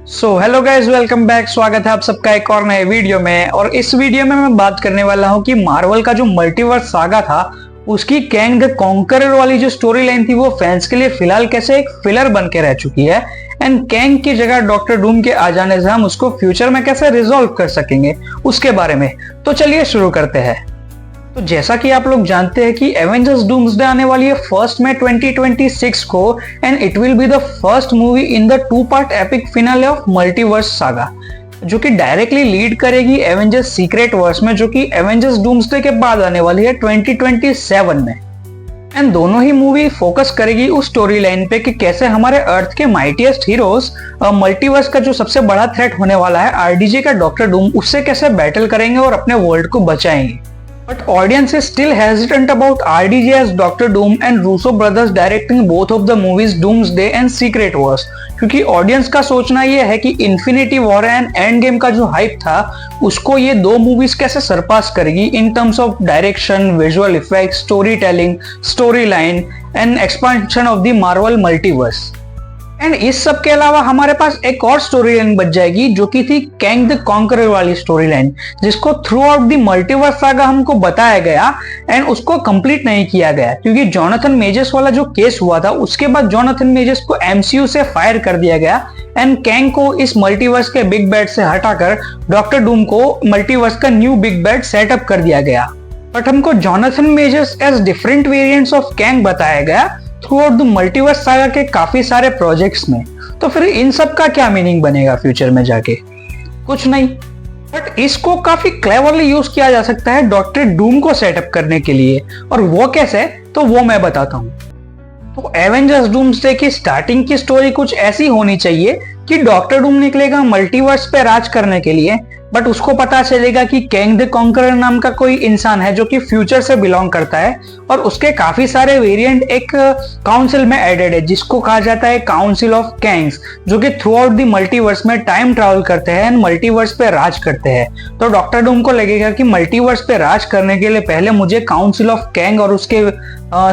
Hello guys, welcome back. स्वागत है आप सबका एक और नए वीडियो में। और इस वीडियो में मैं बात करने वाला हूं कि मार्वल का जो मल्टीवर्स सागा था उसकी कैंग द कॉन्करर वाली जो स्टोरी लाइन थी वो फैंस के लिए फिलहाल कैसे एक फिलर बन के रह चुकी है, एंड कैंग की जगह डॉक्टर डूम के आ जाने से हम उसको फ्यूचर में कैसे रिजॉल्व कर सकेंगे उसके बारे में। तो चलिए शुरू करते हैं। तो जैसा कि आप लोग जानते हैं कि एवेंजर्स डूम्सडे आने वाली है 1 मई 2026 को, and it will be the first movie in the 2-पार्ट epic finale of multiverse saga, जो कि डायरेक्टली लीड करेगी एवेंजर्स सीक्रेट वर्स में, जो कि एवेंजर्स डूम्सडे के बाद आने वाली है 2027 में। एंड दोनों ही मूवी फोकस करेगी उस स्टोरी लाइन पे कि कैसे हमारे अर्थ के माइटीएस्ट हीरोज मल्टीवर्स का जो सबसे बड़ा थ्रेट होने वाला है आरडीजे का डॉक्टर डूम, उससे कैसे बैटल करेंगे और अपने वर्ल्ड को बचाएंगे। But audience is still hesitant about RDJ as Doctor Doom and Russo brothers directing both of the movies Doomsday and Secret Wars, क्योंकि ऑडियंस का सोचना यह है कि infinity war and end game का जो हाइप था उसको ये दो मूवीज कैसे सरपास करेगी in terms of direction, visual effects, story telling, story line and expansion of the Marvel multiverse. And इस सब के अलावा हमारे पास एक और स्टोरी लाइन बच जाएगी जो कि थी कैंग द कॉन्करर वाली स्टोरी लाइन, जिसको through out the multiverse saga हमको बताया गया एंड उसको कंप्लीट नहीं किया गया क्योंकि जोनाथन मेजर्स वाला जो केस हुआ था उसके बाद जोनाथन मेजर्स को एमसीयू से फायर कर दिया गया एंड कैंग को इस मल्टीवर्स के बिग बैड से हटाकर डॉक्टर डूम को मल्टीवर्स का न्यू बिग बैड सेटअप कर दिया गया। बट हमको Jonathan Majors as different variants of Kang बताया गया throughout the multiverse saga के काफी सारे प्रोजेक्ट्स में। तो फिर इन सब का क्या मीनिंग बनेगा फ्यूचर में जाके? कुछ नहीं, बट इसको काफी क्लेवरली यूज किया जा सकता है डॉक्टर डूम को सेटअप करने के लिए। और वो कैसे, तो वो मैं बताता हूँ। तो एवेंजर्स डूम्सडे की स्टार्टिंग की स्टोरी कुछ ऐसी होनी चाहिए कि डॉक्टर डूम निकलेगा मल्टीवर्स पे राज करने के लिए, बट उसको पता चलेगा कि कैंग द कॉन्करर नाम का कोई इंसान है जो कि फ्यूचर से बिलोंग करता है और उसके काफी सारे वेरिएंट एक काउंसिल में एडेड है जिसको कहा जाता है काउंसिल ऑफ कैंग्स, जो कि थ्रू आउट द मल्टीवर्स में टाइम ट्रैवल करते हैं एंड मल्टीवर्स पे राज करते हैं। तो डॉक्टर डूम को लगेगा कि मल्टीवर्स पे राज करने के लिए पहले मुझे काउंसिल ऑफ कैंग और उसके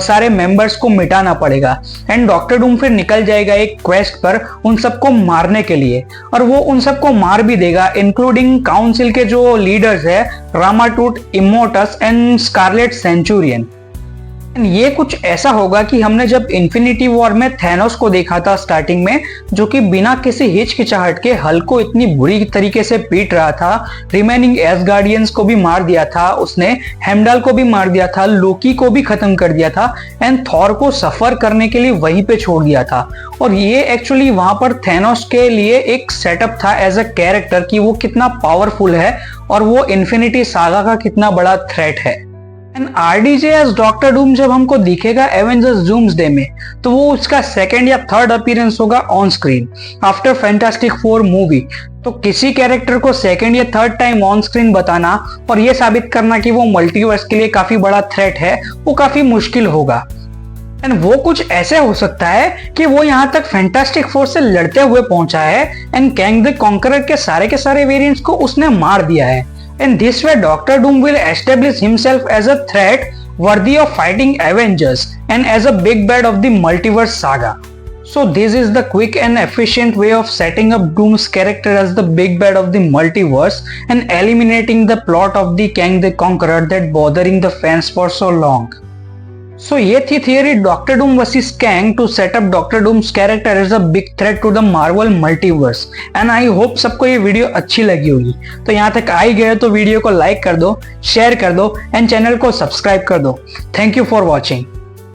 सारे मेंबर्स को मिटाना पड़ेगा, एंड डॉक्टर डूम फिर निकल जाएगा एक क्वेस्ट पर उन सबको मारने के लिए, और वो उन सबको मार भी देगा इंक्लूडिंग काउंसिल के जो लीडर्स है रामाटूट, इमोटस एंड स्कारलेट सेंचुरियन। ये कुछ ऐसा होगा कि हमने जब इन्फिनिटी वॉर में थैनोस को देखा था स्टार्टिंग में, जो कि बिना किसी हिचकिचाहट के हल्क को इतनी बुरी तरीके से पीट रहा था, रिमेनिंग एसगार्डियंस को भी मार दिया था उसने, हेमडाल को भी मार दिया था, लोकी को भी खत्म कर दिया था एंड थॉर को सफर करने के लिए वहीं पे छोड़ दिया था। और ये एक्चुअली वहां पर थैनोस के लिए एक सेटअप था एज अ कैरेक्टर कि वो कितना पावरफुल है और वो इन्फिनिटी सागा का कितना बड़ा थ्रेट है। And RDJ as Doctor Doom जब हमको दिखेगा एवेंजर्स डूम्सडे में, तो वो उसका सेकंड या थर्ड अपीयरेंस होगा on screen after fantastic four movie. तो किसी कैरेक्टर को सेकंड या थर्ड टाइम ऑन स्क्रीन बताना और ये साबित करना कि वो मल्टीवर्स के लिए काफी बड़ा थ्रेट है, वो काफी मुश्किल होगा। एंड वो कुछ ऐसे हो सकता है कि वो यहाँ तक फैंटास्टिक फोर से लड़ते हुए पहुंचा है एंड कैंग द कॉन्करर के सारे वेरिएंट्स को उसने मार दिया है। In this way, Doctor Doom will establish himself as a threat worthy of fighting Avengers and as a big bad of the multiverse saga. So this is the quick and efficient way of setting up Doom's character as the big bad of the multiverse and eliminating the plot of the Kang the Conqueror that bothering the fans for so long. So ये थी theory Doctor Doom versus Kang to set up Doctor Doom's character as a big threat to the Marvel multiverse. And I hope सबको ये video अच्छी लगी होगी। तो यहाँ तक आ ही गए तो वीडियो को लाइक कर दो, शेयर कर दो एंड चैनल को सब्सक्राइब कर दो। Thank you for watching.